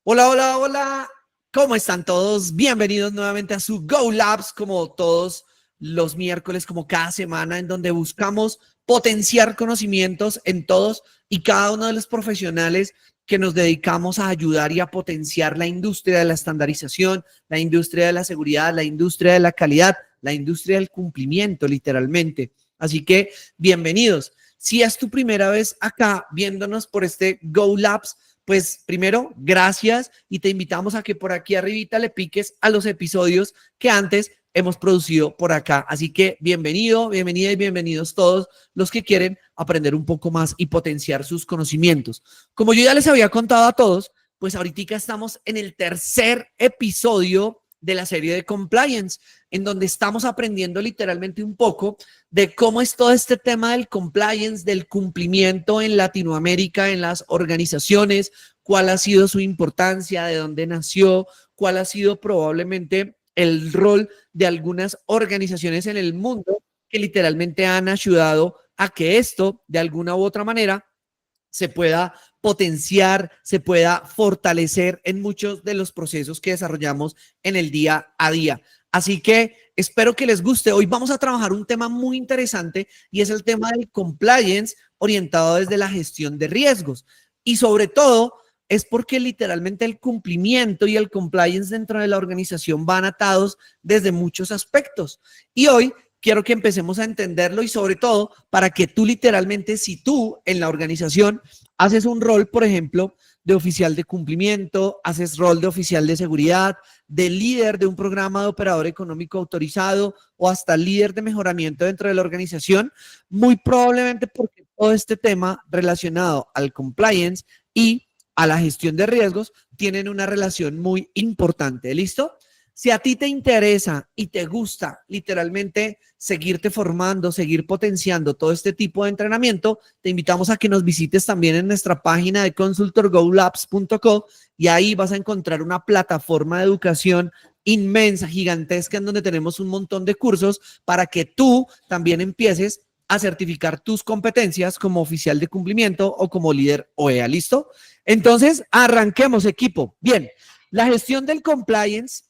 Hola, hola, hola. ¿Cómo están todos? Bienvenidos nuevamente a su Go Labs, como todos los miércoles, como cada semana, en donde buscamos potenciar conocimientos en todos y cada uno de los profesionales que nos dedicamos a ayudar y a potenciar la industria de la estandarización, la industria de la seguridad, la industria de la calidad, la industria del cumplimiento, literalmente. Así que, bienvenidos. Si es tu primera vez acá viéndonos por este Go Labs, pues primero, gracias y te invitamos a que por aquí arribita le piques a los episodios que antes hemos producido por acá. Así que bienvenido, bienvenida y bienvenidos todos los que quieren aprender un poco más y potenciar sus conocimientos. Como yo ya les había contado a todos, pues ahorita estamos en el tercer episodio de la serie de compliance, en donde estamos aprendiendo literalmente un poco de cómo es todo este tema del compliance, del cumplimiento en Latinoamérica, en las organizaciones, cuál ha sido su importancia, de dónde nació, cuál ha sido probablemente el rol de algunas organizaciones en el mundo que literalmente han ayudado a que esto, de alguna u otra manera, se pueda potenciar, se pueda fortalecer en muchos de los procesos que desarrollamos en el día a día. Así que espero que les guste. Hoy vamos a trabajar un tema muy interesante y es el tema del compliance orientado desde la gestión de riesgos. Y sobre todo es porque literalmente el cumplimiento y el compliance dentro de la organización van atados desde muchos aspectos. Y hoy quiero que empecemos a entenderlo y sobre todo para que tú literalmente, si tú en la organización haces un rol, por ejemplo, de oficial de cumplimiento, haces rol de oficial de seguridad, de líder de un programa de operador económico autorizado o hasta líder de mejoramiento dentro de la organización, muy probablemente porque todo este tema relacionado al compliance y a la gestión de riesgos tienen una relación muy importante. ¿Listo? Si a ti te interesa y te gusta literalmente seguirte formando, seguir potenciando todo este tipo de entrenamiento, te invitamos a que nos visites también en nuestra página de consultorgolabs.co y ahí vas a encontrar una plataforma de educación inmensa, gigantesca, en donde tenemos un montón de cursos para que tú también empieces a certificar tus competencias como oficial de cumplimiento o como líder OEA. ¿Listo? Entonces, arranquemos, equipo. Bien, la gestión del compliance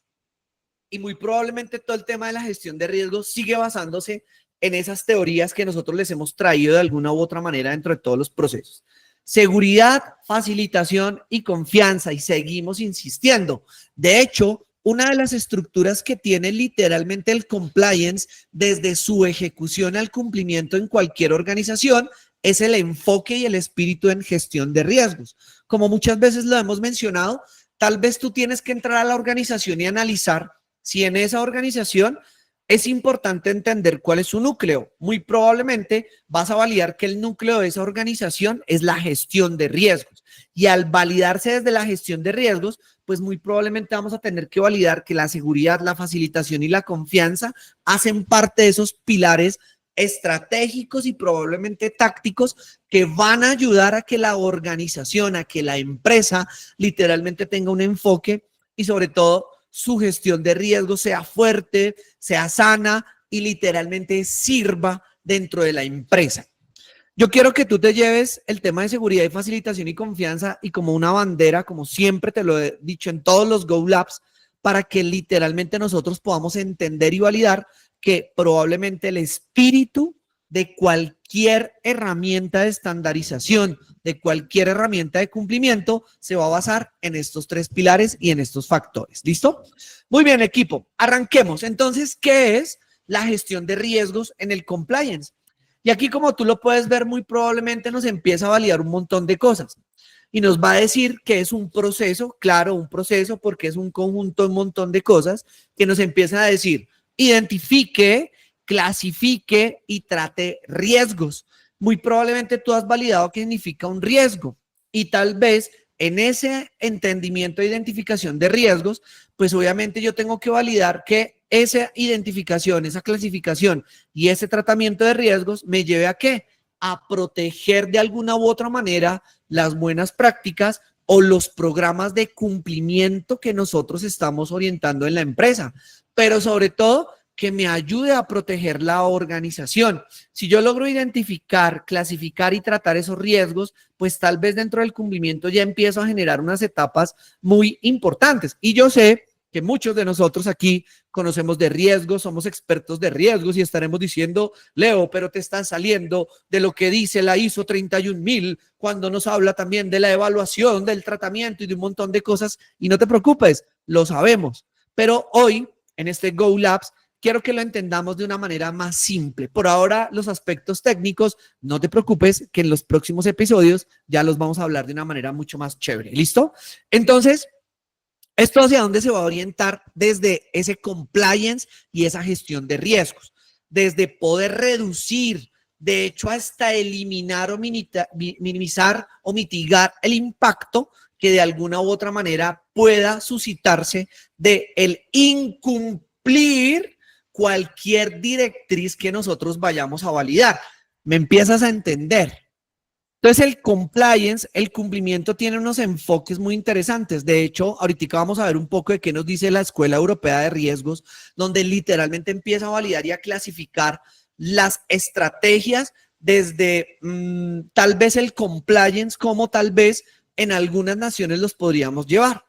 y muy probablemente todo el tema de la gestión de riesgos sigue basándose en esas teorías que nosotros les hemos traído de alguna u otra manera dentro de todos los procesos. Seguridad, facilitación y confianza, y seguimos insistiendo. De hecho, una de las estructuras que tiene literalmente el compliance desde su ejecución al cumplimiento en cualquier organización es el enfoque y el espíritu en gestión de riesgos. Como muchas veces lo hemos mencionado, tal vez tú tienes que entrar a la organización y analizar si en esa organización es importante entender cuál es su núcleo. Muy probablemente vas a validar que el núcleo de esa organización es la gestión de riesgos. Y al validarse desde la gestión de riesgos, pues muy probablemente vamos a tener que validar que la seguridad, la facilitación y la confianza hacen parte de esos pilares estratégicos y probablemente tácticos que van a ayudar a que la organización, a que la empresa literalmente tenga un enfoque y sobre todo su gestión de riesgo sea fuerte, sea sana y literalmente sirva dentro de la empresa. Yo quiero que tú te lleves el tema de seguridad y facilitación y confianza y como una bandera, como siempre te lo he dicho en todos los Go Labs, para que literalmente nosotros podamos entender y validar que probablemente el espíritu de cualquier herramienta de estandarización, de cualquier herramienta de cumplimiento, se va a basar en estos tres pilares y en estos factores. ¿Listo? Muy bien, equipo. Arranquemos. Entonces, ¿qué es la gestión de riesgos en el compliance? Y aquí, como tú lo puedes ver, muy probablemente nos empieza a validar un montón de cosas. Y nos va a decir que es un proceso, claro, un proceso, porque es un conjunto, un montón de cosas que nos empiezan a decir, identifique, clasifique y trate riesgos. Muy probablemente tú has validado qué significa un riesgo y tal vez en ese entendimiento de identificación de riesgos, pues obviamente yo tengo que validar que esa identificación, esa clasificación y ese tratamiento de riesgos me lleve a qué? A proteger de alguna u otra manera las buenas prácticas o los programas de cumplimiento que nosotros estamos orientando en la empresa. Pero sobre todo, que me ayude a proteger la organización. Si yo logro identificar, clasificar y tratar esos riesgos, pues tal vez dentro del cumplimiento ya empiezo a generar unas etapas muy importantes. Y yo sé que muchos de nosotros aquí conocemos de riesgos, somos expertos de riesgos y estaremos diciendo, Leo, pero te están saliendo de lo que dice la ISO 31000 cuando nos habla también de la evaluación, del tratamiento y de un montón de cosas. Y no te preocupes, lo sabemos. Pero hoy, en este Go Labs, quiero que lo entendamos de una manera más simple. Por ahora, los aspectos técnicos, no te preocupes, que en los próximos episodios ya los vamos a hablar de una manera mucho más chévere. ¿Listo? Entonces, ¿esto hacia dónde se va a orientar? Desde ese compliance y esa gestión de riesgos, desde poder reducir, de hecho, hasta eliminar o minimizar o mitigar el impacto que de alguna u otra manera pueda suscitarse de el incumplir cualquier directriz que nosotros vayamos a validar. ¿Me empiezas a entender? Entonces, el compliance, el cumplimiento tiene unos enfoques muy interesantes. De hecho, ahorita vamos a ver un poco de qué nos dice la Escuela Europea de Riesgos, donde literalmente empieza a validar y a clasificar las estrategias desde tal vez el compliance, como tal vez en algunas naciones los podríamos llevar.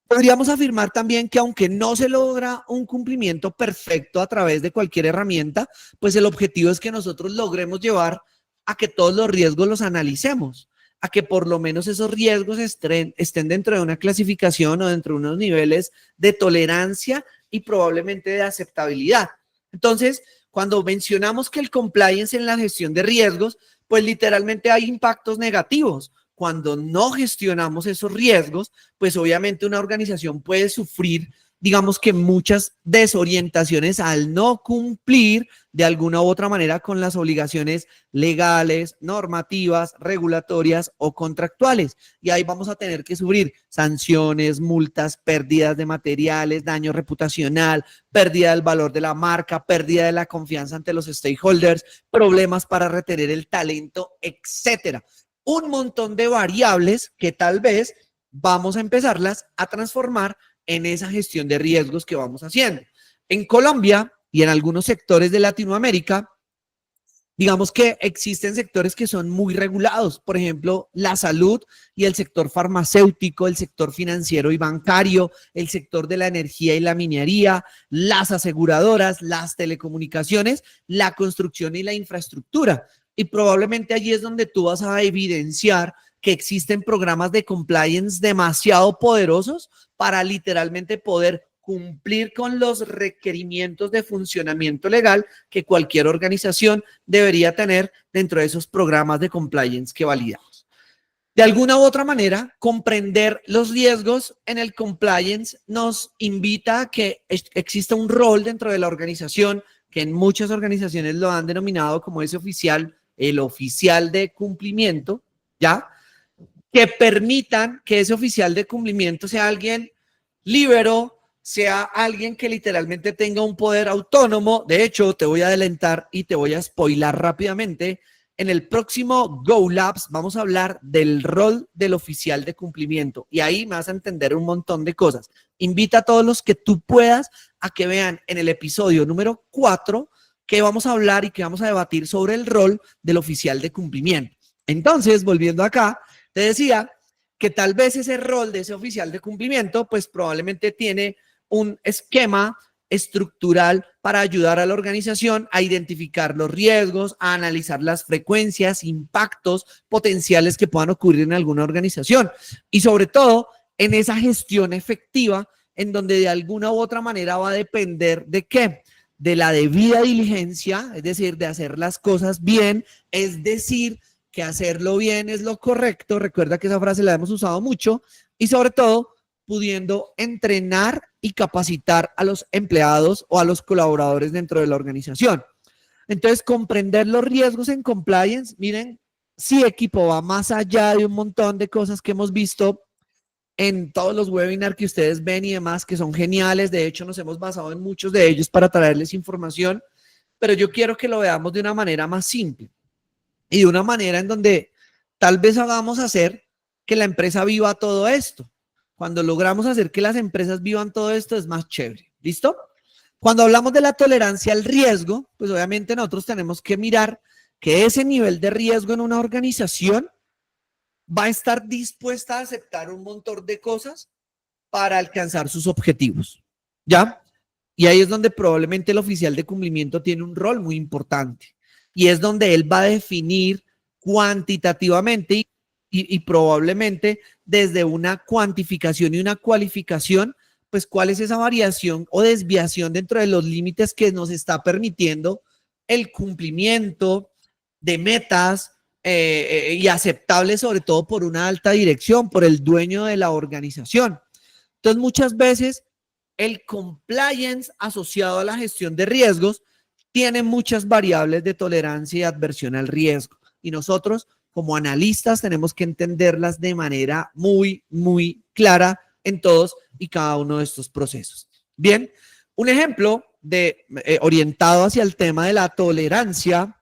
Podríamos afirmar también que aunque no se logra un cumplimiento perfecto a través de cualquier herramienta, pues el objetivo es que nosotros logremos llevar a que todos los riesgos los analicemos, a que por lo menos esos riesgos estén dentro de una clasificación o dentro de unos niveles de tolerancia y probablemente de aceptabilidad. Entonces, cuando mencionamos que el compliance en la gestión de riesgos, pues literalmente hay impactos negativos. Cuando no gestionamos esos riesgos, pues obviamente una organización puede sufrir, digamos que muchas desorientaciones al no cumplir de alguna u otra manera con las obligaciones legales, normativas, regulatorias o contractuales. Y ahí vamos a tener que sufrir sanciones, multas, pérdidas de materiales, daño reputacional, pérdida del valor de la marca, pérdida de la confianza ante los stakeholders, problemas para retener el talento, etcétera. Un montón de variables que tal vez vamos a empezarlas a transformar en esa gestión de riesgos que vamos haciendo. En Colombia y en algunos sectores de Latinoamérica, digamos que existen sectores que son muy regulados, por ejemplo, la salud y el sector farmacéutico, el sector financiero y bancario, el sector de la energía y la minería, las aseguradoras, las telecomunicaciones, la construcción y la infraestructura. Y probablemente allí es donde tú vas a evidenciar que existen programas de compliance demasiado poderosos para literalmente poder cumplir con los requerimientos de funcionamiento legal que cualquier organización debería tener dentro de esos programas de compliance que validamos. De alguna u otra manera, comprender los riesgos en el compliance nos invita a que exista un rol dentro de la organización que en muchas organizaciones lo han denominado como ese oficial, el oficial de cumplimiento, ¿ya? Que permitan que ese oficial de cumplimiento sea alguien líbero, sea alguien que literalmente tenga un poder autónomo. De hecho, te voy a adelantar y te voy a spoilar rápidamente. En el próximo Go Labs vamos a hablar del rol del oficial de cumplimiento y ahí me vas a entender un montón de cosas. Invita a todos los que tú puedas a que vean en el episodio número 4 que vamos a hablar y que vamos a debatir sobre el rol del oficial de cumplimiento. Entonces, volviendo acá, te decía que tal vez ese rol de ese oficial de cumplimiento, pues probablemente tiene un esquema estructural para ayudar a la organización a identificar los riesgos, a analizar las frecuencias, impactos potenciales que puedan ocurrir en alguna organización y sobre todo en esa gestión efectiva en donde de alguna u otra manera va a depender de qué, de la debida diligencia, es decir, de hacer las cosas bien, es decir, que hacerlo bien es lo correcto. Recuerda que esa frase la hemos usado mucho y sobre todo pudiendo entrenar y capacitar a los empleados o a los colaboradores dentro de la organización. Entonces, comprender los riesgos en compliance, miren, sí, equipo, va más allá de un montón de cosas que hemos visto en todos los webinars que ustedes ven y demás, que son geniales. De hecho, nos hemos basado en muchos de ellos para traerles información, pero yo quiero que lo veamos de una manera más simple y de una manera en donde tal vez hagamos hacer que la empresa viva todo esto. Cuando logramos hacer que las empresas vivan todo esto es más chévere. ¿Listo? Cuando hablamos de la tolerancia al riesgo, pues obviamente nosotros tenemos que mirar que ese nivel de riesgo en una organización va a estar dispuesta a aceptar un montón de cosas para alcanzar sus objetivos, ¿ya? Y ahí es donde probablemente el oficial de cumplimiento tiene un rol muy importante. Y es donde él va a definir cuantitativamente y probablemente desde una cuantificación y una cualificación, pues cuál es esa variación o desviación dentro de los límites que nos está permitiendo el cumplimiento de metas y aceptable sobre todo por una alta dirección, por el dueño de la organización. Entonces, muchas veces el compliance asociado a la gestión de riesgos tiene muchas variables de tolerancia y adversión al riesgo. Y nosotros, como analistas, tenemos que entenderlas de manera muy, muy clara en todos y cada uno de estos procesos. Bien, un ejemplo de orientado hacia el tema de la tolerancia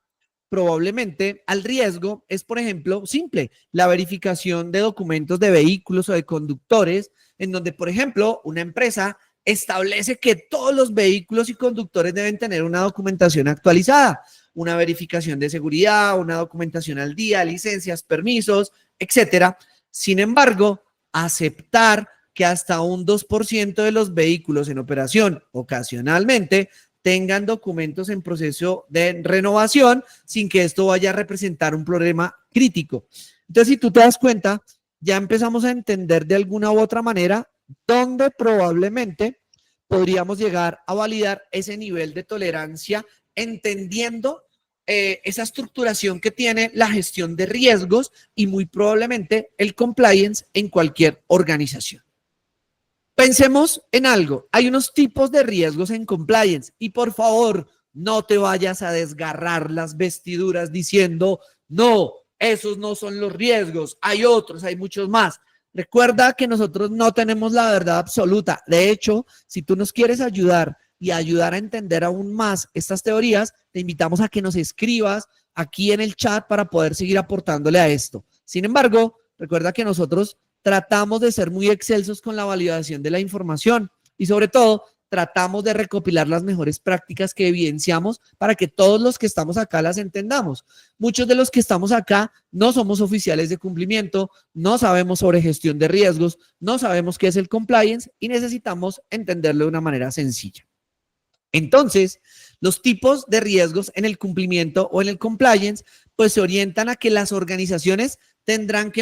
probablemente al riesgo es, por ejemplo, simple, la verificación de documentos de vehículos o de conductores, en donde, por ejemplo, una empresa establece que todos los vehículos y conductores deben tener una documentación actualizada, una verificación de seguridad, una documentación al día, licencias, permisos, etcétera. Sin embargo, aceptar que hasta un 2% de los vehículos en operación ocasionalmente tengan documentos en proceso de renovación sin que esto vaya a representar un problema crítico. Entonces, si tú te das cuenta, ya empezamos a entender de alguna u otra manera dónde probablemente podríamos llegar a validar ese nivel de tolerancia, entendiendo esa estructuración que tiene la gestión de riesgos y muy probablemente el compliance en cualquier organización. Pensemos en algo. Hay unos tipos de riesgos en compliance y por favor, no te vayas a desgarrar las vestiduras diciendo, no, esos no son los riesgos. Hay otros, hay muchos más. Recuerda que nosotros no tenemos la verdad absoluta. De hecho, si tú nos quieres ayudar y ayudar a entender aún más estas teorías, te invitamos a que nos escribas aquí en el chat para poder seguir aportándole a esto. Sin embargo, recuerda que nosotros tratamos de ser muy excelsos con la validación de la información y sobre todo tratamos de recopilar las mejores prácticas que evidenciamos para que todos los que estamos acá las entendamos. Muchos de los que estamos acá no somos oficiales de cumplimiento, no sabemos sobre gestión de riesgos, no sabemos qué es el compliance y necesitamos entenderlo de una manera sencilla. Entonces, los tipos de riesgos en el cumplimiento o en el compliance, pues se orientan a que las organizaciones tendrán que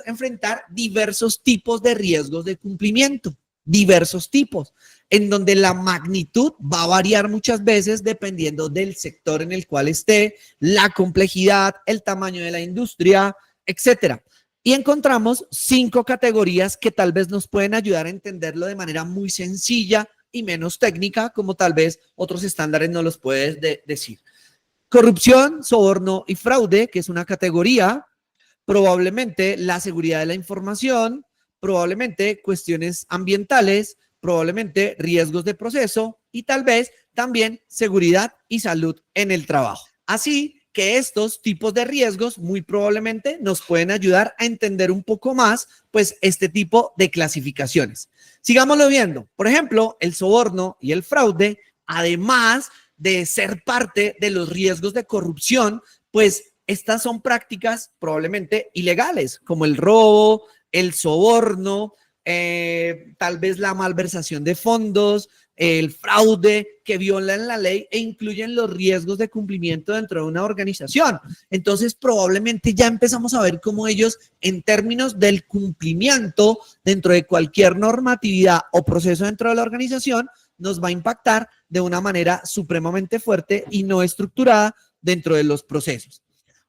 enfrentar diversos tipos de riesgos de cumplimiento, diversos tipos, en donde la magnitud va a variar muchas veces dependiendo del sector en el cual esté, la complejidad, el tamaño de la industria, etcétera. Y encontramos 5 categorías que tal vez nos pueden ayudar a entenderlo de manera muy sencilla y menos técnica, como tal vez otros estándares no los puedes decir. Corrupción, soborno y fraude, que es una categoría. Probablemente la seguridad de la información, probablemente cuestiones ambientales, probablemente riesgos de proceso y tal vez también seguridad y salud en el trabajo. Así que estos tipos de riesgos muy probablemente nos pueden ayudar a entender un poco más, pues, este tipo de clasificaciones. Sigámoslo viendo. Por ejemplo, el soborno y el fraude, además de ser parte de los riesgos de corrupción, pues estas son prácticas probablemente ilegales, como el robo, el soborno, tal vez la malversación de fondos, el fraude que violan la ley e incluyen los riesgos de cumplimiento dentro de una organización. Entonces, probablemente ya empezamos a ver cómo ellos, en términos del cumplimiento dentro de cualquier normatividad o proceso dentro de la organización, nos va a impactar de una manera supremamente fuerte y no estructurada dentro de los procesos.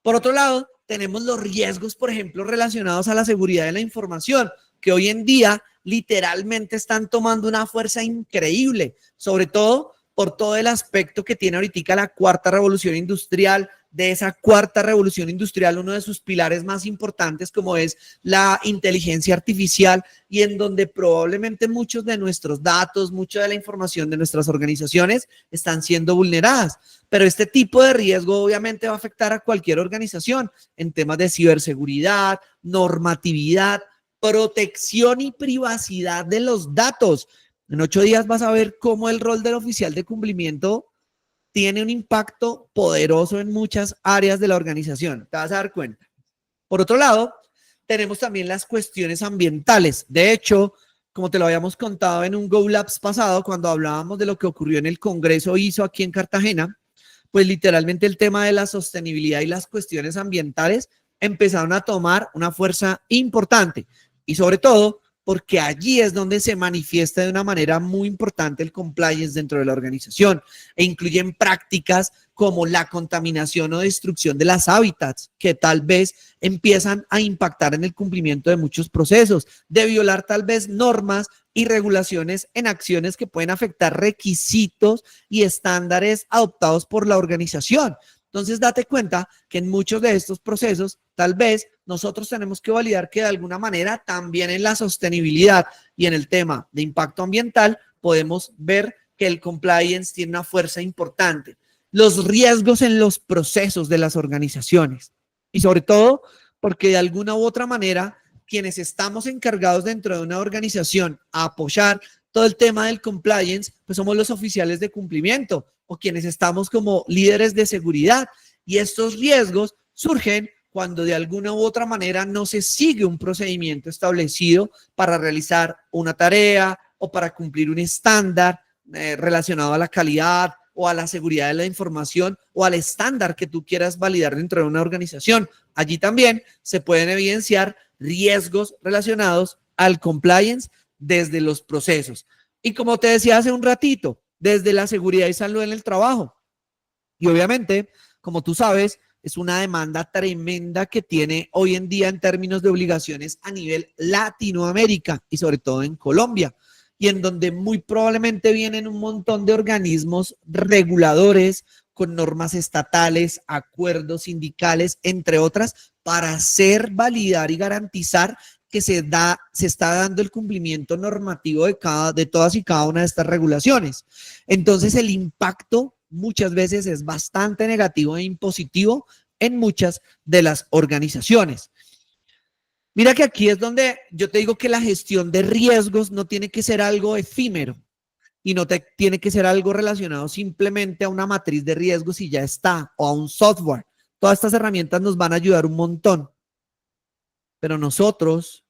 Por otro lado, tenemos los riesgos, por ejemplo, relacionados a la seguridad de la información, que hoy en día literalmente están tomando una fuerza increíble, sobre todo por todo el aspecto que tiene ahorita la cuarta revolución industrial. De esa cuarta revolución industrial, uno de sus pilares más importantes, como es la inteligencia artificial, y en donde probablemente muchos de nuestros datos, mucha de la información de nuestras organizaciones están siendo vulneradas. Pero este tipo de riesgo obviamente va a afectar a cualquier organización en temas de ciberseguridad, normatividad, protección y privacidad de los datos. En 8 días vas a ver cómo el rol del oficial de cumplimiento tiene un impacto poderoso en muchas áreas de la organización. Te vas a dar cuenta. Por otro lado, tenemos también las cuestiones ambientales. De hecho, como te lo habíamos contado en un Go Labs pasado, cuando hablábamos de lo que ocurrió en el Congreso ISO aquí en Cartagena, pues literalmente el tema de la sostenibilidad y las cuestiones ambientales empezaron a tomar una fuerza importante. Y sobre todo, porque allí es donde se manifiesta de una manera muy importante el compliance dentro de la organización e incluyen prácticas como la contaminación o destrucción de las hábitats que tal vez empiezan a impactar en el cumplimiento de muchos procesos, de violar tal vez normas y regulaciones en acciones que pueden afectar requisitos y estándares adoptados por la organización. Entonces, date cuenta que en muchos de estos procesos, tal vez nosotros tenemos que validar que de alguna manera también en la sostenibilidad y en el tema de impacto ambiental podemos ver que el compliance tiene una fuerza importante. Los riesgos en los procesos de las organizaciones y sobre todo porque de alguna u otra manera quienes estamos encargados dentro de una organización a apoyar todo el tema del compliance, pues somos los oficiales de cumplimiento o quienes estamos como líderes de seguridad. Y estos riesgos surgen cuando de alguna u otra manera no se sigue un procedimiento establecido para realizar una tarea o para cumplir un estándar relacionado a la calidad o a la seguridad de la información o al estándar que tú quieras validar dentro de una organización. Allí también se pueden evidenciar riesgos relacionados al compliance desde los procesos. Y como te decía hace un ratito, desde la seguridad y salud en el trabajo. Y obviamente, como tú sabes, es una demanda tremenda que tiene hoy en día en términos de obligaciones a nivel Latinoamérica y sobre todo en Colombia, y en donde muy probablemente vienen un montón de organismos reguladores con normas estatales, acuerdos sindicales, entre otras, para hacer, validar y garantizar que se está dando el cumplimiento normativo de todas y cada una de estas regulaciones. Entonces, el impacto muchas veces es bastante negativo e impositivo en muchas de las organizaciones. Mira que aquí es donde yo te digo que la gestión de riesgos no tiene que ser algo efímero y no tiene que ser algo relacionado simplemente a una matriz de riesgos y ya está, o a un software. Todas estas herramientas nos van a ayudar un montón, pero nosotros,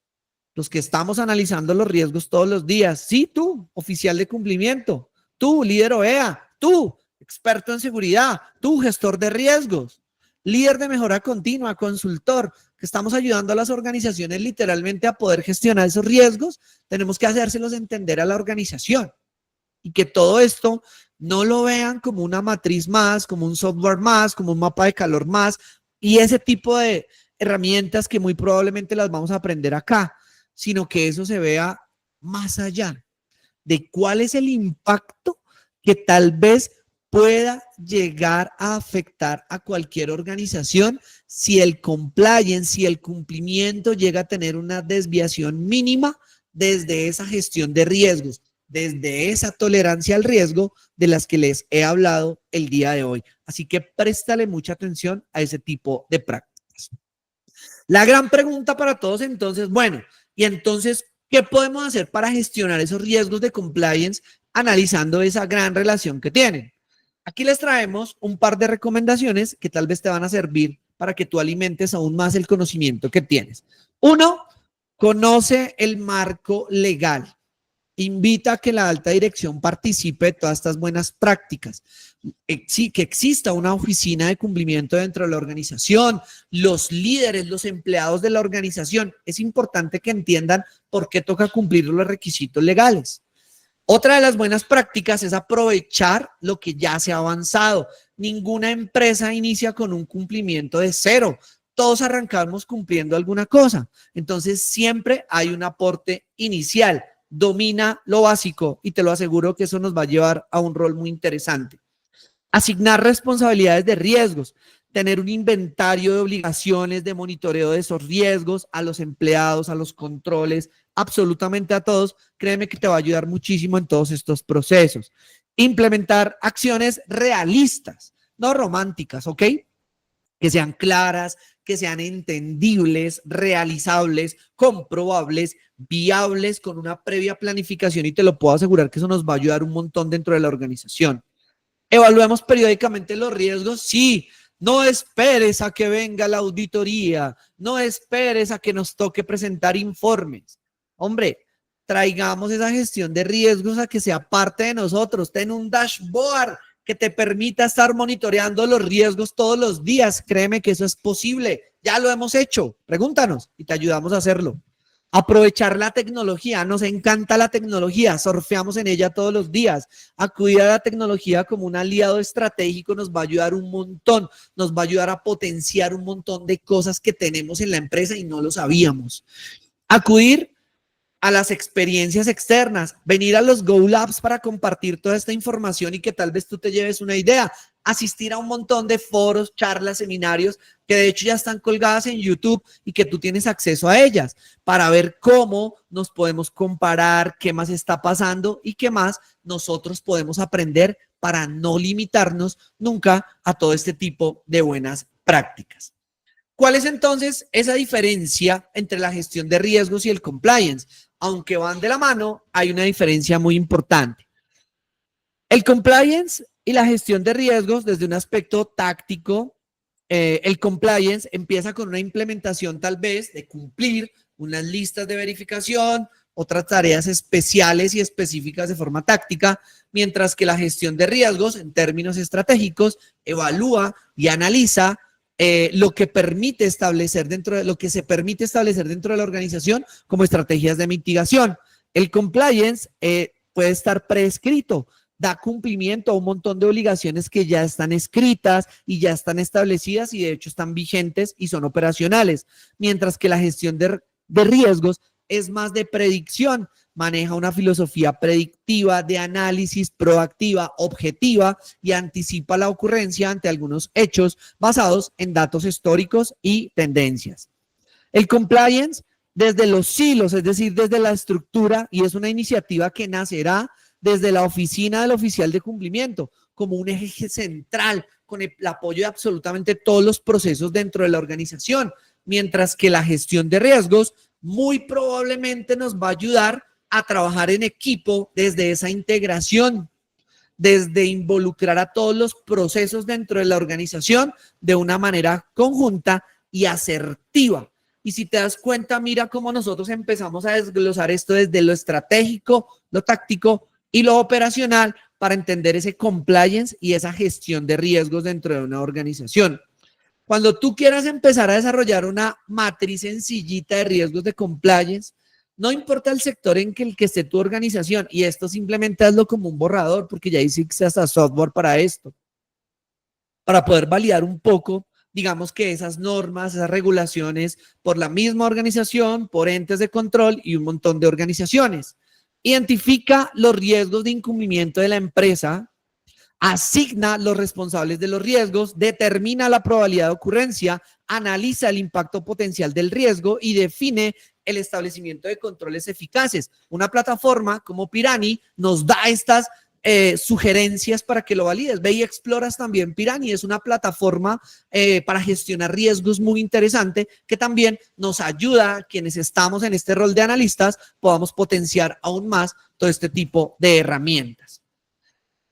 los que estamos analizando los riesgos todos los días, sí, tú, oficial de cumplimiento, tú, líder OEA, tú, experto en seguridad, tú, gestor de riesgos, líder de mejora continua, consultor, que estamos ayudando a las organizaciones literalmente a poder gestionar esos riesgos, tenemos que hacérselos entender a la organización y que todo esto no lo vean como una matriz más, como un software más, como un mapa de calor más y ese tipo de herramientas que muy probablemente las vamos a aprender acá, sino que eso se vea más allá de cuál es el impacto que tal vez pueda llegar a afectar a cualquier organización si el compliance, si el cumplimiento llega a tener una desviación mínima desde esa gestión de riesgos, desde esa tolerancia al riesgo de las que les he hablado el día de hoy. Así que préstale mucha atención a ese tipo de prácticas. La gran pregunta para todos entonces, bueno, y entonces, ¿qué podemos hacer para gestionar esos riesgos de compliance analizando esa gran relación que tienen? Aquí les traemos un par de recomendaciones que tal vez te van a servir para que tú alimentes aún más el conocimiento que tienes. Uno, conoce el marco legal. Invita a que la alta dirección participe de todas estas buenas prácticas. Sí, que exista una oficina de cumplimiento dentro de la organización, los líderes, los empleados de la organización. Es importante que entiendan por qué toca cumplir los requisitos legales. Otra de las buenas prácticas es aprovechar lo que ya se ha avanzado. Ninguna empresa inicia con un cumplimiento de cero. Todos arrancamos cumpliendo alguna cosa. Entonces, siempre hay un aporte inicial. Domina lo básico y te lo aseguro que eso nos va a llevar a un rol muy interesante. Asignar responsabilidades de riesgos, tener un inventario de obligaciones de monitoreo de esos riesgos a los empleados, a los controles, absolutamente a todos. Créeme que te va a ayudar muchísimo en todos estos procesos. Implementar acciones realistas, no románticas, ¿ok? Que sean claras, que sean entendibles, realizables, comprobables, viables, con una previa planificación, y te lo puedo asegurar que eso nos va a ayudar un montón dentro de la organización. ¿Evaluemos periódicamente los riesgos? Sí. No esperes a que venga la auditoría, no esperes a que nos toque presentar informes. Hombre, traigamos esa gestión de riesgos a que sea parte de nosotros. Ten un dashboard que te permita estar monitoreando los riesgos todos los días. Créeme que eso es posible. Ya lo hemos hecho. Pregúntanos y te ayudamos a hacerlo. Aprovechar la tecnología, nos encanta la tecnología, surfeamos en ella todos los días. Acudir a la tecnología como un aliado estratégico nos va a ayudar un montón, nos va a ayudar a potenciar un montón de cosas que tenemos en la empresa y no lo sabíamos. Acudir a las experiencias externas, venir a los Go Labs para compartir toda esta información y que tal vez tú te lleves una idea, asistir a un montón de foros, charlas, seminarios, que de hecho ya están colgadas en YouTube y que tú tienes acceso a ellas para ver cómo nos podemos comparar, qué más está pasando y qué más nosotros podemos aprender para no limitarnos nunca a todo este tipo de buenas prácticas. ¿Cuál es entonces esa diferencia entre la gestión de riesgos y el compliance? Aunque van de la mano, hay una diferencia muy importante. El compliance y la gestión de riesgos desde un aspecto táctico, el compliance empieza con una implementación tal vez de cumplir unas listas de verificación, otras tareas especiales y específicas de forma táctica, mientras que la gestión de riesgos en términos estratégicos evalúa y analiza lo que permite establecer dentro de lo que se permite establecer dentro de la organización como estrategias de mitigación. El compliance puede estar prescrito, da cumplimiento a un montón de obligaciones que ya están escritas y ya están establecidas y de hecho están vigentes y son operacionales, mientras que la gestión de riesgos es más de predicción, maneja una filosofía predictiva, de análisis, proactiva, objetiva y anticipa la ocurrencia ante algunos hechos basados en datos históricos y tendencias. El compliance desde los silos, es decir, desde la estructura, y es una iniciativa que nacerá desde la oficina del oficial de cumplimiento como un eje central con el apoyo de absolutamente todos los procesos dentro de la organización, mientras que la gestión de riesgos muy probablemente nos va a ayudar a trabajar en equipo desde esa integración, desde involucrar a todos los procesos dentro de la organización de una manera conjunta y asertiva. Y si te das cuenta, mira cómo nosotros empezamos a desglosar esto desde lo estratégico, lo táctico y lo operacional para entender ese compliance y esa gestión de riesgos dentro de una organización. Cuando tú quieras empezar a desarrollar una matriz sencillita de riesgos de compliance, no importa el sector en el que esté tu organización, y esto simplemente hazlo como un borrador, porque ya existe hasta software para esto, para poder validar un poco, digamos que esas normas, esas regulaciones por la misma organización, por entes de control y un montón de organizaciones. Identifica los riesgos de incumplimiento de la empresa, asigna los responsables de los riesgos, determina la probabilidad de ocurrencia, analiza el impacto potencial del riesgo y define el establecimiento de controles eficaces. Una plataforma como Pirani nos da estas sugerencias para que lo valides. Ve y exploras también Pirani, es una plataforma para gestionar riesgos muy interesante que también nos ayuda a quienes estamos en este rol de analistas podamos potenciar aún más todo este tipo de herramientas.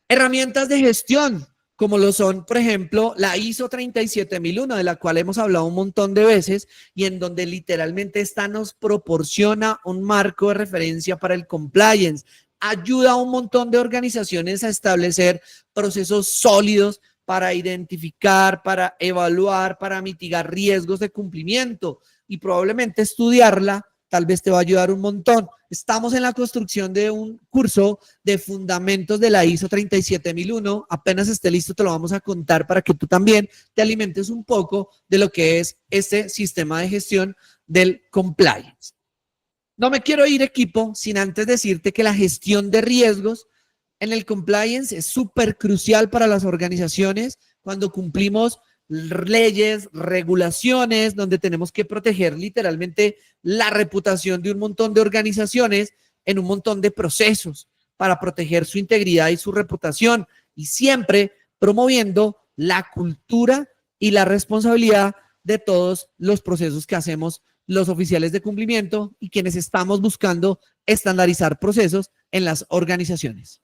Herramientas de gestión, como lo son, por ejemplo, la ISO 37001, de la cual hemos hablado un montón de veces y en donde literalmente esta nos proporciona un marco de referencia para el compliance. Ayuda a un montón de organizaciones a establecer procesos sólidos para identificar, para evaluar, para mitigar riesgos de cumplimiento, y probablemente estudiarla tal vez te va a ayudar un montón. Estamos en la construcción de un curso de fundamentos de la ISO 37001. Apenas esté listo te lo vamos a contar para que tú también te alimentes un poco de lo que es este sistema de gestión del compliance. No me quiero ir, equipo, sin antes decirte que la gestión de riesgos en el compliance es súper crucial para las organizaciones cuando cumplimos leyes, regulaciones, donde tenemos que proteger literalmente la reputación de un montón de organizaciones en un montón de procesos para proteger su integridad y su reputación, y siempre promoviendo la cultura y la responsabilidad de todos los procesos que hacemos los oficiales de cumplimiento y quienes estamos buscando estandarizar procesos en las organizaciones.